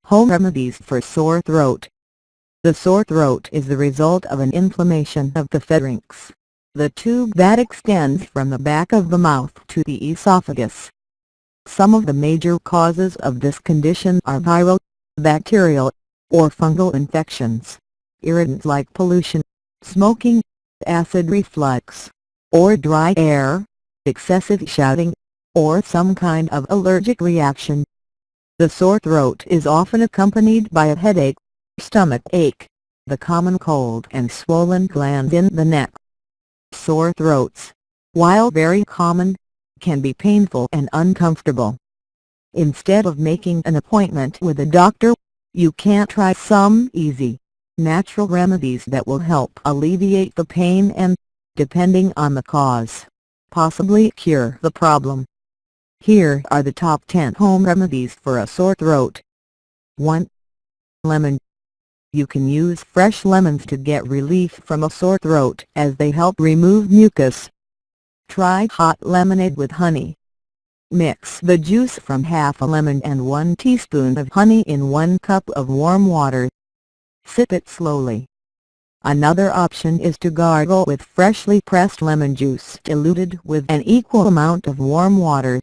Home remedies for sore throat. The sore throat is the result of an inflammation of the pharynx, the tube that extends from the back of the mouth to the esophagus. Some of the major causes of this condition are viral, bacterial, or fungal infections, irritants like pollution, smoking, acid reflux, or dry air, excessive shouting, or some kind of allergic reaction. The sore throat is often accompanied by a headache, stomach ache, the common cold and swollen glands in the neck. Sore throats, while very common, can be painful and uncomfortable. Instead of making an appointment with a doctor, you can try some easy, natural remedies that will help alleviate the pain and, depending on the cause, possibly cure the problem. Here are the top 10 home remedies for a sore throat. 1. Lemon. You can use fresh lemons to get relief from a sore throat as they help remove mucus. Try hot lemonade with honey. Mix the juice from half a lemon and 1 teaspoon of honey in 1 cup of warm water. Sip it slowly. Another option is to gargle with freshly pressed lemon juice diluted with an equal amount of warm water.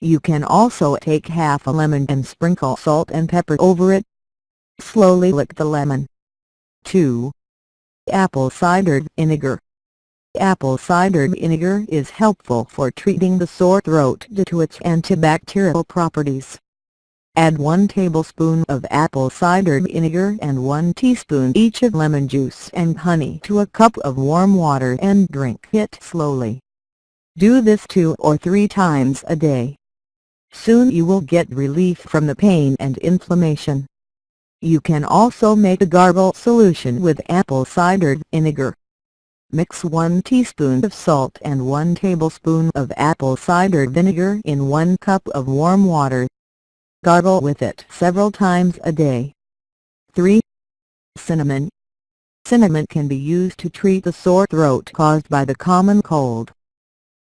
You can also take half a lemon and sprinkle salt and pepper over it. Slowly lick the lemon. 2. Apple cider vinegar. Apple cider vinegar is helpful for treating the sore throat due to its antibacterial properties. Add 1 tablespoon of apple cider vinegar and 1 teaspoon each of lemon juice and honey to a cup of warm water and drink it slowly. Do this 2 or 3 times a day. Soon you will get relief from the pain and inflammation. You can also make a gargle solution with apple cider vinegar. Mix 1 teaspoon of salt and 1 tablespoon of apple cider vinegar in 1 cup of warm water. Gargle with it several times a day. 3. Cinnamon. Cinnamon can be used to treat the sore throat caused by the common cold.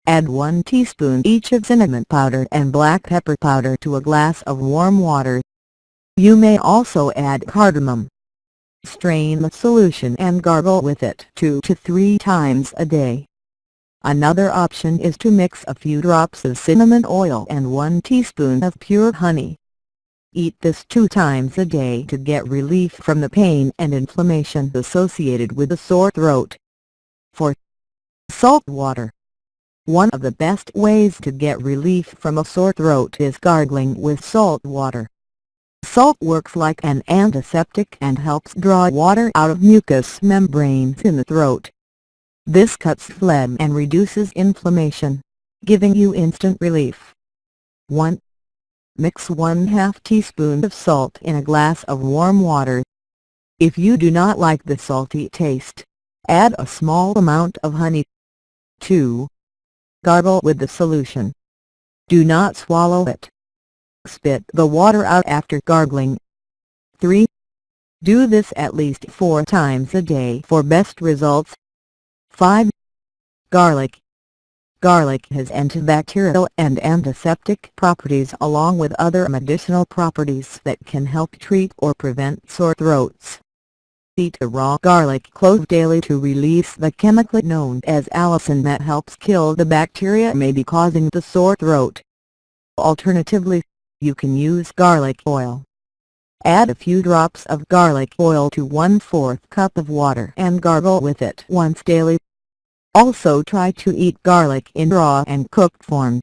Add 1 teaspoon each of cinnamon powder and black pepper powder to a glass of warm water. You may also add cardamom. Strain the solution and gargle with it 2 to 3 times a day. Another option is to mix a few drops of cinnamon oil and 1 teaspoon of pure honey. Eat this 2 times a day to get relief from the pain and inflammation associated with the sore throat. 4. Salt water. One of the best ways to get relief from a sore throat is gargling with salt water. Salt works like an antiseptic and helps draw water out of mucous membranes in the throat. This cuts phlegm and reduces inflammation, giving you instant relief. 1. Mix 1/2 teaspoon of salt in a glass of warm water. If you do not like the salty taste, add a small amount of honey. 2. Gargle with the solution. Do not swallow it. Spit the water out after gargling. 3. Do this at least 4 times a day for best results. 5. Garlic. Garlic has antibacterial and antiseptic properties along with other medicinal properties that can help treat or prevent sore throats. Eat a raw garlic clove daily to release the chemical known as allicin that helps kill the bacteria may be causing the sore throat. Alternatively, you can use garlic oil. Add a few drops of garlic oil to 1/4 cup of water and gargle with it once daily. Also try to eat garlic in raw and cooked form.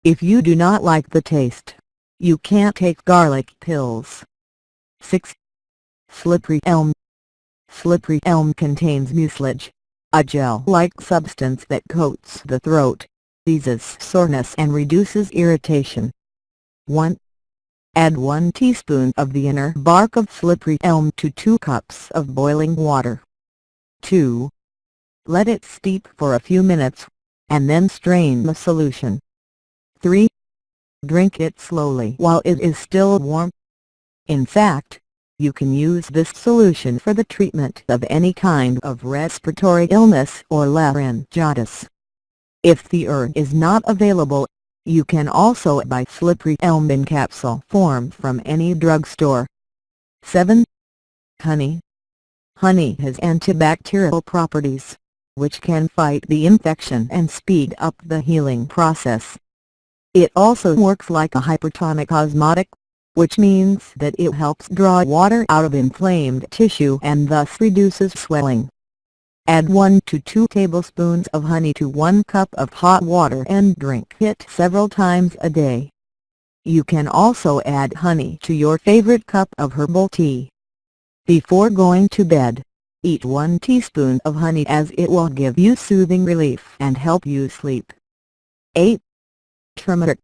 If you do not like the taste, you can take garlic pills. 6. Slippery elm. Slippery elm contains mucilage, a gel-like substance that coats the throat, eases soreness and reduces irritation. 1. Add 1 teaspoon of the inner bark of slippery elm to 2 cups of boiling water. 2. Let it steep for a few minutes, and then strain the solution. 3. Drink it slowly while it is still warm. In fact, you can use this solution for the treatment of any kind of respiratory illness or laryngitis. If the herb is not available, You can also buy slippery elm in capsule form from any drugstore. 7. Honey. Honey has antibacterial properties, which can fight the infection and speed up the healing process. It also works like a hypertonic osmotic, which means that it helps draw water out of inflamed tissue and thus reduces swelling. Add 1 to 2 tablespoons of honey to 1 cup of hot water and drink it several times a day. You can also add honey to your favorite cup of herbal tea. Before going to bed, eat 1 teaspoon of honey as it will give you soothing relief and help you sleep. 8. Turmeric.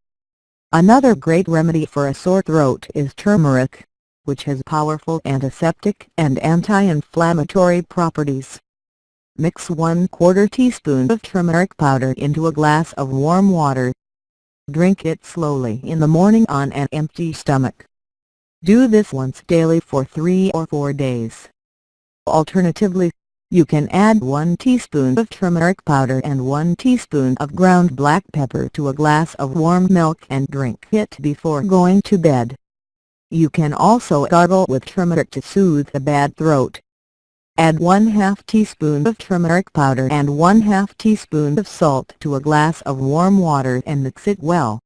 Another great remedy for a sore throat is turmeric, which has powerful antiseptic and anti-inflammatory properties. Mix 1/4 teaspoon of turmeric powder into a glass of warm water. Drink it slowly in the morning on an empty stomach. Do this once daily for 3 or 4 days. Alternatively, you can add 1 teaspoon of turmeric powder and 1 teaspoon of ground black pepper to a glass of warm milk and drink it before going to bed. You can also gargle with turmeric to soothe a bad throat. Add 1/2 teaspoon of turmeric powder and 1/2 teaspoon of salt to a glass of warm water and mix it well.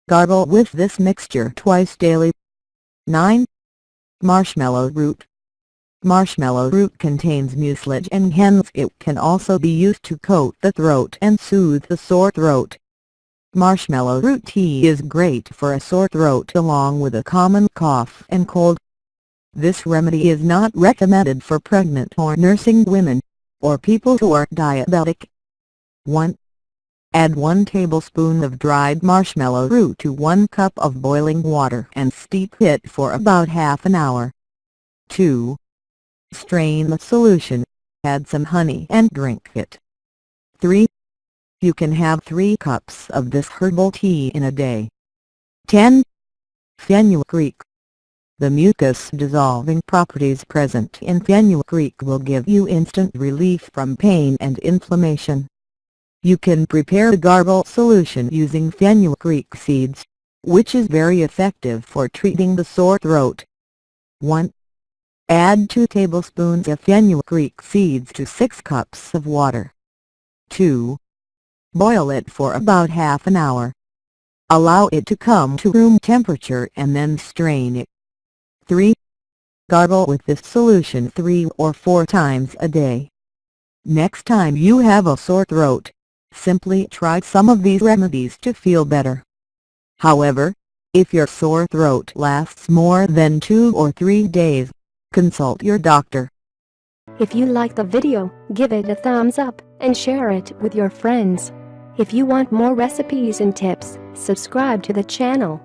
Gargle with this mixture twice daily. 9. Marshmallow root. Marshmallow root contains mucilage and hence it can also be used to coat the throat and soothe the sore throat. Marshmallow root tea is great for a sore throat along with a common cough and cold. This remedy is not recommended for pregnant or nursing women, or people who are diabetic. 1. Add 1 tablespoon of dried marshmallow root to 1 cup of boiling water and steep it for about half an hour. 2. Strain the solution, add some honey and drink it. 3. You can have 3 cups of this herbal tea in a day. 10. Fenugreek. The mucus-dissolving properties present in fenugreek will give you instant relief from pain and inflammation. You can prepare a gargle solution using fenugreek seeds, which is very effective for treating the sore throat. 1. Add 2 tablespoons of fenugreek seeds to 6 cups of water. 2. Boil it for about half an hour. Allow it to come to room temperature and then strain it. 3. Gargle with this solution 3 or 4 times a day. Next time you have a sore throat, simply try some of these remedies to feel better. However, if your sore throat lasts more than 2 or 3 days, consult your doctor. If you like the video, give it a thumbs up and share it with your friends. If you want more recipes and tips, subscribe to the channel.